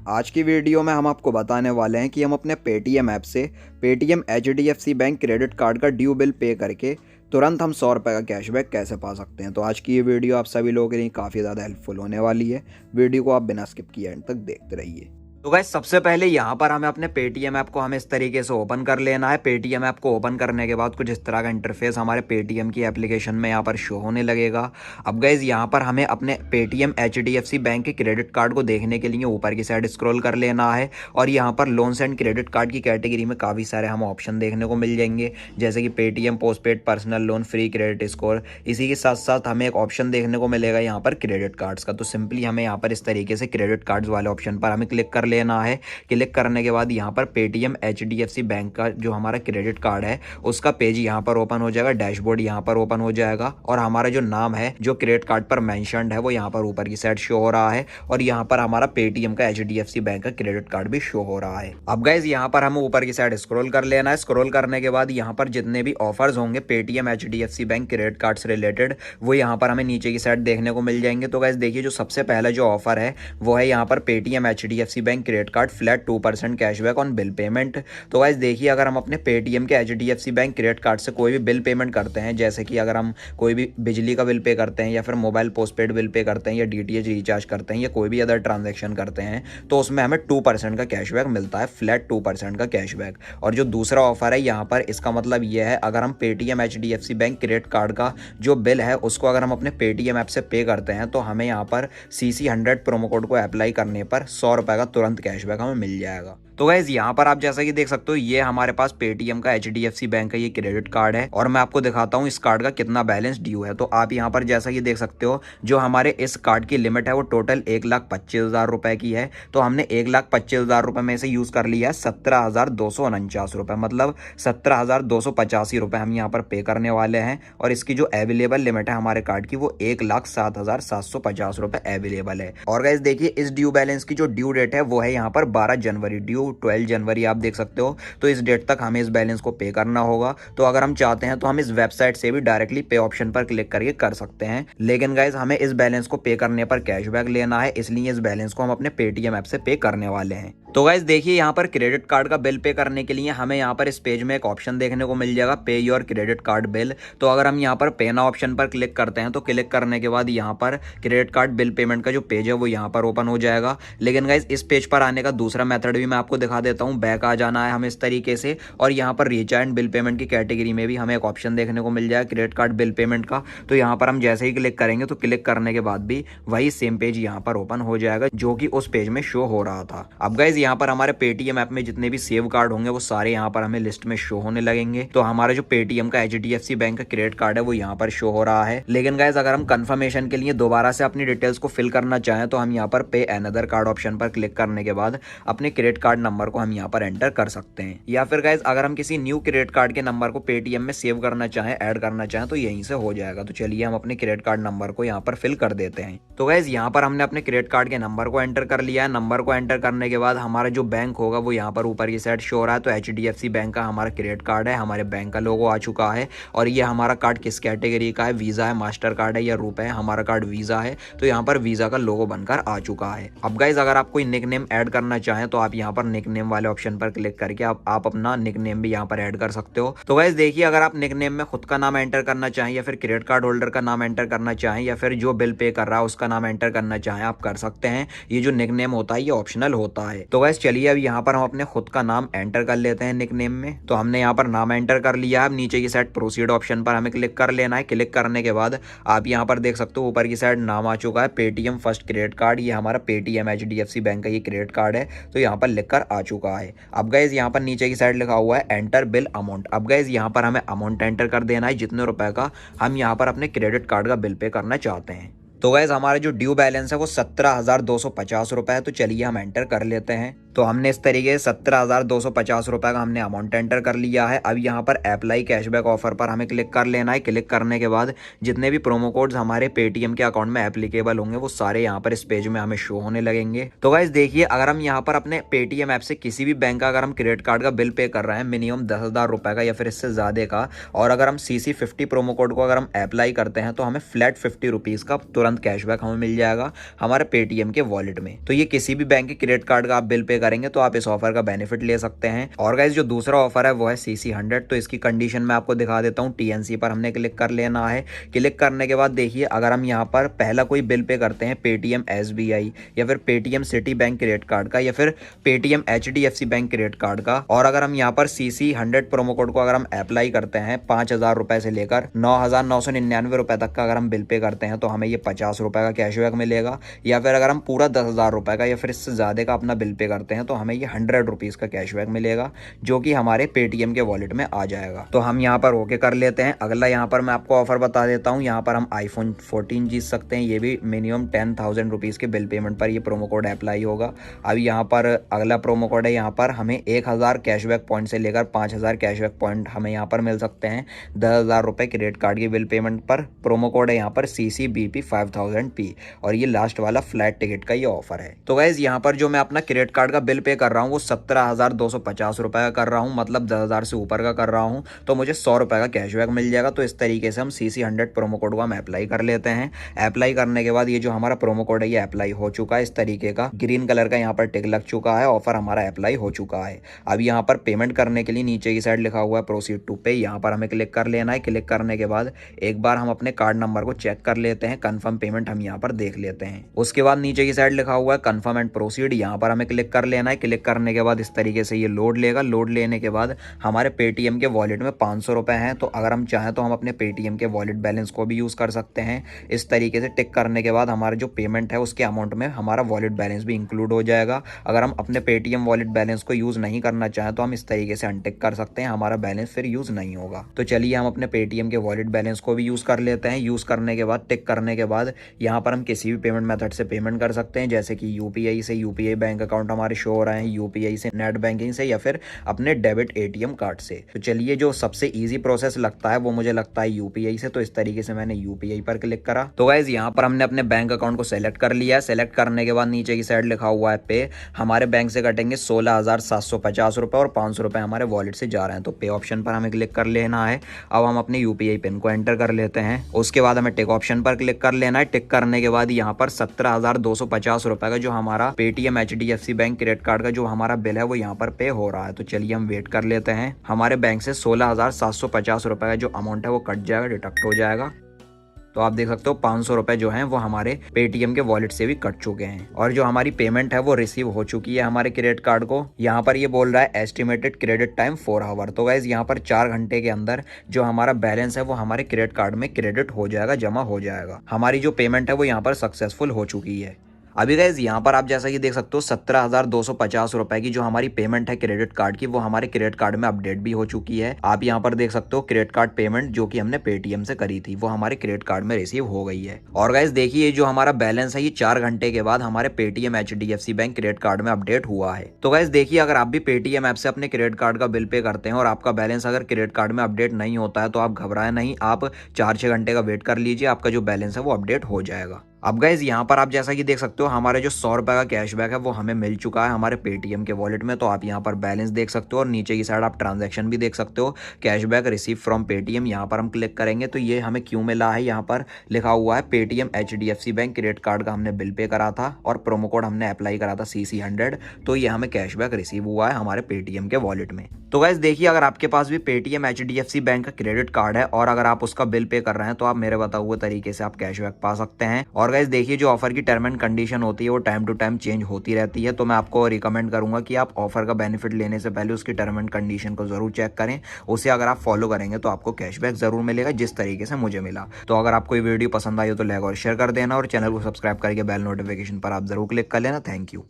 आज की वीडियो में हम आपको बताने वाले हैं कि हम अपने पेटीएम ऐप से Paytm HDFC bank credit card का ड्यू बिल पे करके तुरंत हम 100 रुपये का कैशबैक कैसे पा सकते हैं। तो आज की ये वीडियो आप सभी लोगों के लिए काफ़ी ज़्यादा हेल्पफुल होने वाली है। वीडियो को आप बिना स्किप किए एंड तक देखते रहिए। तो गाइस सबसे पहले यहाँ पर हमें अपने पेटीएम ऐप को हमें इस तरीके से ओपन कर लेना है। पेटीएम ऐप को ओपन करने के बाद कुछ इस तरह का इंटरफेस हमारे पेटीएम की एप्लीकेशन में यहाँ पर शो होने लगेगा। अब गाइस यहाँ पर हमें अपने पेटीएम एचडीएफसी बैंक के क्रेडिट कार्ड को देखने के लिए ऊपर की साइड स्क्रॉल कर लेना है और यहाँ पर लोन्स एंड क्रेडिट कार्ड की कैटेगरी में काफ़ी सारे हमें ऑप्शन देखने को मिल जाएंगे, जैसे कि Paytm postpaid personal loan free credit score. इसी के साथ साथ हमें एक ऑप्शन देखने को मिलेगा यहाँ पर क्रेडिट कार्ड्स का। तो सिंपली हमें यहाँ पर इस तरीके से क्रेडिट कार्ड्स वाले ऑप्शन पर हमें क्लिक कर लेना है। क्लिक करने के बाद यहाँ पर पेटीएम एचडीएफसी बैंक का जो हमारा क्रेडिट कार्ड है उसका पेज यहाँ पर ओपन हो जाएगा, डैशबोर्ड यहाँ पर ओपन हो जाएगा और हमारा जो नाम है जो क्रेडिट कार्ड पर मेंशन्ड है वो यहाँ पर ऊपर की साइड शो हो रहा है और यहाँ पर हमारा पेटीएम का एचडीएफसी बैंक का क्रेडिट कार्ड भी शो हो रहा है। अब गाइस यहाँ पर हमें ऊपर की साइड स्क्रॉल कर लेना है। स्क्रॉल करने के बाद यहाँ पर जितने भी ऑफर्स होंगे Paytm HDFC bank credit card से रिलेटेड वो यहाँ पर हमें नीचे की साइड देखने को मिल जाएंगे। तो गाइस देखिए जो सबसे पहला जो ऑफर है वो है यहाँ पर Paytm HDFC bank credit card flat 2% cashback on bill payment. तो गाइस देखिए अगर हम अपने पेटीएम के एचडीएफसी बैंक क्रेडिट कार्ड से कोई भी बिल पेमेंट करते हैं, जैसे कि अगर हम कोई भी बिजली का बिल पे करते हैं या फिर मोबाइल पोस्टपेड बिल पे करते हैं या डीटीएच रिचार्ज करते हैं या कोई भी अदर ट्रांजैक्शन करते हैं, तो उसमें हमें 2% का कैशबैक मिलता है, फ्लैट 2% का कैशबैक। और जो दूसरा ऑफर है यहाँ पर इसका मतलब ये है अगर हम Paytm HDFC bank credit card का जो बिल है उसको अगर हम अपने पेटीएम ऐप से पे करते हैं तो हमें यहाँ पर CC100 प्रोमो कोड को अप्लाई करने पर 100 रुपये का तुरंत कैशबैक हमें मिल जाएगा। तो गाइज यहाँ पर आप जैसा कि देख सकते हो ये हमारे पास पेटीएम का एचडीएफसी बैंक का ये क्रेडिट कार्ड है और मैं आपको दिखाता हूँ इस कार्ड का कितना बैलेंस ड्यू है। तो आप यहाँ पर जैसा कि देख सकते हो जो हमारे इस कार्ड की लिमिट है वो टोटल 1,25,000 रुपए की है। तो हमने 1,25,000 रुपए में से यूज कर लिया है 17,249 रुपए, मतलब 17,285 रुपए हम यहाँ पर पे करने वाले हैं। और इसकी जो अवेलेबल लिमिट है हमारे कार्ड की वो 1,07,750 रुपए अवेलेबल है। और गाइज देखिए इस ड्यू बैलेंस की जो ड्यू डेट है वो है यहाँ पर 12 जनवरी, ड्यू 12 जनवरी आप देख सकते हो। तो इस डेट तक हमें इस बैलेंस को पे करना होगा। तो अगर हम चाहते हैं तो हम इस वेबसाइट से भी डायरेक्टली पे ऑप्शन पर क्लिक करके कर सकते हैं, लेकिन गाइज हमें इस बैलेंस को पे करने पर कैशबैक लेना है, इसलिए इस बैलेंस को हम अपने पेटीएम ऐप से पे करने वाले हैं। तो गाइज देखिए यहाँ पर क्रेडिट कार्ड का बिल पे करने के लिए हमें यहाँ पर इस पेज में एक ऑप्शन देखने को मिल जाएगा, पे योर क्रेडिट कार्ड बिल। तो अगर हम यहाँ पर पे नाउ ऑप्शन पर क्लिक करते हैं तो क्लिक करने के बाद यहाँ पर क्रेडिट कार्ड बिल पेमेंट का जो पेज है वो यहाँ पर ओपन हो जाएगा। लेकिन गाइज इस पेज पर आने का दूसरा मेथड भी मैं आपको दिखा देता हूँ। बैक आ जाना है हमें इस तरीके से और यहाँ पर रिचार्ज बिल पेमेंट की कैटेगरी में भी हमें एक ऑप्शन देखने को मिल जाएगा क्रेडिट कार्ड बिल पेमेंट का। तो यहाँ पर हम जैसे ही क्लिक करेंगे तो क्लिक करने के बाद भी वही सेम पेज यहाँ पर ओपन हो जाएगा जो कि उस पेज में शो हो रहा था। अब गाइज यहाँ पर हमारे पेटीएम ऐप में जितने भी सेव कार्ड होंगे वो सारे यहाँ पर हमें लिस्ट में शो होने लगेंगे। तो हमारा जो पेटीएम का एचडीएफसी बैंक का क्रेडिट कार्ड है वो यहाँ पर शो हो रहा है। लेकिन गाइज अगर हम कंफर्मेशन के लिए दोबारा से अपनी डिटेल्स को फिल करना चाहें तो हम यहाँ पर पे अनदर कार्ड ऑप्शन पर क्लिक करने के बाद अपने क्रेडिट कार्ड नंबर को हम यहाँ पर एंटर कर सकते हैं। या फिर गाइज अगर हम किसी न्यू क्रेडिट कार्ड के नंबर को पेटीएम में सेव करना चाहें, ऐड करना चाहें तो यहीं से हो जाएगा। तो चलिए हम अपने क्रेडिट कार्ड नंबर को यहाँ पर फिल कर देते हैं। तो गाइज यहाँ पर हमने अपने क्रेडिट कार्ड के नंबर को एंटर कर लिया है। नंबर को एंटर करने के बाद हमारा जो बैंक होगा वो यहाँ पर ऊपर की साइड शो हो रहा है। तो एचडीएफसी बैंक का हमारा क्रेडिट कार्ड है, हमारे बैंक का लोगो आ चुका है। और ये हमारा कार्ड किस कैटेगरी का है, वीजा है, मास्टर कार्ड है या रुपए है? हमारा कार्ड वीजा है, तो यहाँ पर वीजा का लोगो बनकर आ चुका है। अब गाइज अगर आप कोई निक नेम ऐड करना चाहें तो आप यहाँ पर निक नेम वाले ऑप्शन पर क्लिक करके आप अपना निक नेम भी यहाँ पर ऐड कर सकते हो। तो गाइस देखिए अगर आप निक नेम में खुद का नाम एंटर करना चाहें या फिर क्रेडिट कार्ड होल्डर का नाम एंटर करना चाहें या फिर जो बिल पे कर रहा है उसका नाम एंटर करना चाहें आप कर सकते हैं। ये जो निक नेम होता है ये ऑप्शनल होता है। तो गाइस चलिए अब यहाँ पर हम अपने खुद का नाम एंटर कर लेते हैं निक नेम में। तो हमने यहाँ पर नाम एंटर कर लिया है। अब नीचे की साइड प्रोसीड ऑप्शन पर हमें क्लिक कर लेना है। क्लिक करने के बाद आप यहाँ पर देख सकते हो ऊपर की साइड नाम आ चुका है पेटीएम फर्स्ट क्रेडिट कार्ड। ये हमारा पेटीएम एचडीएफसी बैंक का ये क्रेडिट कार्ड है, तो यहाँ पर लिखकर आ चुका है। अब गाइस यहाँ पर नीचे की साइड लिखा हुआ है एंटर बिल अमाउंट। अब गाइस यहाँ पर हमें अमाउंट एंटर कर देना है जितने रुपए का हम यहाँ पर अपने क्रेडिट कार्ड का बिल पे करना चाहते हैं। तो गाइस हमारा जो ड्यू बैलेंस है वो 17,250 रुपए है। तो चलिए हम एंटर कर लेते हैं। तो हमने इस तरीके से 17,250 रुपये का हमने अमाउंट एंटर कर लिया है। अब यहाँ पर अप्लाई कैशबैक ऑफर पर हमें क्लिक कर लेना है। क्लिक करने के बाद जितने भी प्रोमो कोड्स हमारे पेटीएम के अकाउंट में एप्लीकेबल होंगे वो सारे यहाँ पर इस पेज में हमें शो होने लगेंगे। तो गाइस देखिए, अगर हम यहाँ पर अपने पेटीएम ऐप से किसी भी बैंक का अगर हम क्रेडिट कार्ड का बिल पे कर रहे हैं मिनिमम 10,000 रुपये का या फिर इससे ज़्यादा का, और अगर हम CC50 प्रोमो कोड को अगर हम अप्लाई करते हैं तो हमें फ्लैट 50 रुपीज़ का तुरंत कैशबैक हमें मिल जाएगा हमारे पेटीएम के वॉलेट में। तो ये किसी भी बैंक के क्रेडिट कार्ड का आप बिल पे करेंगे तो आप इस ऑफर का बेनिफिट ले सकते हैं। और गाइस जो दूसरा ऑफर है वो है CC100। तो इसकी कंडीशन मैं आपको दिखा देता हूँ। TNC पर हमने क्लिक कर लेना है। क्लिक करने के बाद देखिए, अगर हम यहाँ पर पहला कोई बिल पे करते हैं पेटीएम SBI या फिर Paytm city bank credit card का या फिर Paytm HDFC bank credit card का, और अगर हम यहाँ पर CC100 प्रोमो कोड को अगर हम अप्लाई करते हैं 5,000 रुपए से लेकर 9,999 रुपए तक का अगर हम बिल पे करते हैं तो हमें ये 50 रुपए का कैशबैक मिलेगा। या फिर अगर हम पूरा 10,000 रुपए का या फिर इससे ज़्यादा का अपना बिल पे करते हैं तो हमें ये 100 रुपीज़ का कैशबैक मिलेगा, जो कि हमारे पेटीएम के वॉलेट में आ जाएगा। तो हम यहाँ पर ओके कर लेते हैं। अगला यहाँ पर मैं आपको ऑफर बता देता हूँ। यहाँ पर हम iPhone 14 जीत सकते हैं। ये भी मिनिमम 10,000 रुपीज़ के बिल पेमेंट पर ये प्रोमो कोड अप्लाई होगा। अब यहाँ पर अगला प्रोमो कोड है, यहाँ पर हमें 1,000 कैशबैक पॉइंट से लेकर 5,000 कैशबैक पॉइंट हमें यहाँ पर मिल सकते हैं 10,000 रुपये क्रेडिट कार्ड के बिल पेमेंट पर। प्रोमो कोड है यहाँ पर CCBP 5000P, और ये लास्ट वाला फ्लैट टिकट का ये ऑफर है। तो गाइज यहाँ पर जो मैं अपना क्रेडिट कार्ड का बिल पे कर रहा हूँ वो 17,250 रुपये का कर रहा हूँ, मतलब 10,000 से ऊपर का कर रहा हूँ, तो मुझे 100 रुपये का कैशबैक मिल जाएगा। तो इस तरीके से हम CC100 प्रोमो कोड को हम अप्लाई कर लेते हैं। अप्लाई करने के बाद ये जो हमारा प्रोमो कोड है ये अप्लाई हो चुका है। इस तरीके का ग्रीन कलर का यहाँ पर टिक लग चुका है, ऑफर हमारा अप्लाई हो चुका है। अब यहाँ पर पेमेंट करने के लिए नीचे की साइड लिखा हुआ है प्रोसीड टू पे, यहाँ पर हमें क्लिक कर लेना है। क्लिक करने के बाद एक बार हम अपने कार्ड नंबर को चेक कर लेते हैं, कंफर्म पेमेंट हम यहाँ पर देख लेते हैं। उसके बाद नीचे की साइड लिखा हुआ है कंफर्म एंड प्रोसीड, यहाँ पर हमें क्लिक कर लेना है। क्लिक करने के बाद इस तरीके से ये लोड लेगा। लोड लेने के बाद हमारे पेटीएम के वॉलेट में 500 रुपये हैं, तो अगर हम चाहें तो हम अपने पेटीएम के वॉलेट बैलेंस को भी यूज़ कर सकते हैं। इस तरीके से टिक करने के बाद हमारा जो पेमेंट है उसके अमाउंट में हमारा वॉलेट बैलेंस भी इंक्लूड हो जाएगा। अगर हम अपने पेटीएम वॉलेट बैलेंस को यूज़ नहीं करना चाहें तो हम इस तरीके से अनटिक कर सकते हैं, हमारा बैलेंस फिर यूज़ नहीं होगा। तो चलिए हम अपने पेटीएम के वॉलेट बैलेंस को भी यूज़ कर लेते हैं। यूज़ करने के बाद टिक करने के बाद यहाँ पर हम किसी भी पेमेंट मेथड से पेमेंट कर सकते हैं, जैसे कि UPI से, UPI बैंक अकाउंट हमारे शो हो रहे हैं, UPI से, नेट बैंकिंग से, या फिर अपने डेबिट ATM कार्ड से। तो चलिए जो सबसे ईजी प्रोसेस लगता है वो मुझे लगता है UPI से, तो इस तरीके से मैंने UPI पर क्लिक करा। तो गाइज यहाँ पर हमने अपने बैंक अकाउंट को सेलेक्ट कर लिया है। सेलेक्ट करने के बाद नीचे की साइड लिखा हुआ है पे, हमारे बैंक से कटेंगे 16,750 रुपये और 500 रुपये हमारे वॉलेट से जा रहे हैं। तो पे ऑप्शन पर हमें क्लिक कर लेना है। अब हम अपने UPI पिन को एंटर कर लेते हैं। उसके बाद हमें टिक ऑप्शन पर क्लिक कर लेना है। टिक करने के बाद यहाँ पर 17,250 रुपये का जो हमारा Paytm HDFC bank credit card का जो हमारा बिल है वो यहाँ पर पे हो रहा है। तो चलिए हम वेट कर लेते हैं। हमारे बैंक से 16,750 रुपये का जो अमाउंट है वो कट जाएगा, डिडक्ट हो जाएगा। तो आप देख सकते हो 500 रुपये जो हैं वो हमारे पेटीएम के वॉलेट से भी कट चुके हैं, और जो हमारी पेमेंट है वो रिसीव हो चुकी है हमारे क्रेडिट कार्ड को। यहाँ पर ये बोल रहा है एस्टिमेटेड क्रेडिट टाइम 4 आवर। तो गाइज यहाँ पर 4 घंटे के अंदर जो हमारा बैलेंस है वो हमारे क्रेडिट कार्ड में क्रेडिट हो जाएगा, जमा हो जाएगा। हमारी जो पेमेंट है वो यहाँ पर सक्सेसफुल हो चुकी है। अभी गाइज यहाँ पर आप जैसा कि देख सकते हो 17,250 रुपए की जो हमारी पेमेंट है क्रेडिट कार्ड की वो हमारे क्रेडिट कार्ड में अपडेट भी हो चुकी है। आप यहाँ पर देख सकते हो क्रेडिट कार्ड पेमेंट जो कि हमने पेटीएम से करी थी वो हमारे क्रेडिट कार्ड में रिसीव हो गई है। और गाइज देखिए जो हमारा बैलेंस है ये 4 घंटे के बाद हमारे Paytm HDFC bank credit card में अपडेट हुआ है। तो गाइज देखिए अगर आप भी पेटीएम ऐप से अपने क्रेडिट कार्ड का बिल पे करते हैं और आपका बैलेंस अगर क्रेडिट कार्ड में अपडेट नहीं होता है तो आप घबराएं नहीं, आप 4-6 घंटे का वेट कर लीजिए, आपका जो बैलेंस है वो अपडेट हो जाएगा। अब गाइज यहाँ पर आप जैसा कि देख सकते हो हमारे जो 100 रुपये का कैशबैक है वो हमें मिल चुका है हमारे पेटीएम के वॉलेट में। तो आप यहाँ पर बैलेंस देख सकते हो और नीचे की साइड आप ट्रांजैक्शन भी देख सकते हो, कैशबैक रिसीव फ्रॉम पेटीएम। यहाँ पर हम क्लिक करेंगे तो ये हमें क्यों मिला है, यहाँ पर लिखा हुआ है Paytm HDFC bank credit card का हमने बिल पे करा था और प्रोमो कोड हमने अप्लाई करा था CC100, तो ये हमें कैशबैक रिसीव हुआ है हमारे पेटीएम के वॉलेट में। तो गाइज देखिए अगर आपके पास भी पेटीएम HDFC बैंक का क्रेडिट कार्ड है और अगर आप उसका बिल पे कर रहे हैं तो आप मेरे बताए हुए तरीके से आप कैशबैक पा सकते हैं। और गाइज देखिए जो ऑफर की टर्म एंड कंडीशन होती है वो टाइम टू टाइम चेंज होती रहती है, तो मैं आपको रिकमेंड करूंगा कि आप ऑफर का बेनिफिट लेने से पहले उसकी टर्म एंड कंडीशन को जरूर चेक करें। उसे अगर आप फॉलो करेंगे तो आपको कैशबैक जरूर मिलेगा, जिस तरीके से मुझे मिला। तो अगर आपको ये वीडियो पसंद आई हो तो लाइक और शेयर कर देना और चैनल को सब्सक्राइब करके बेल नोटिफिकेशन पर आप जरूर क्लिक कर लेना। Thank you.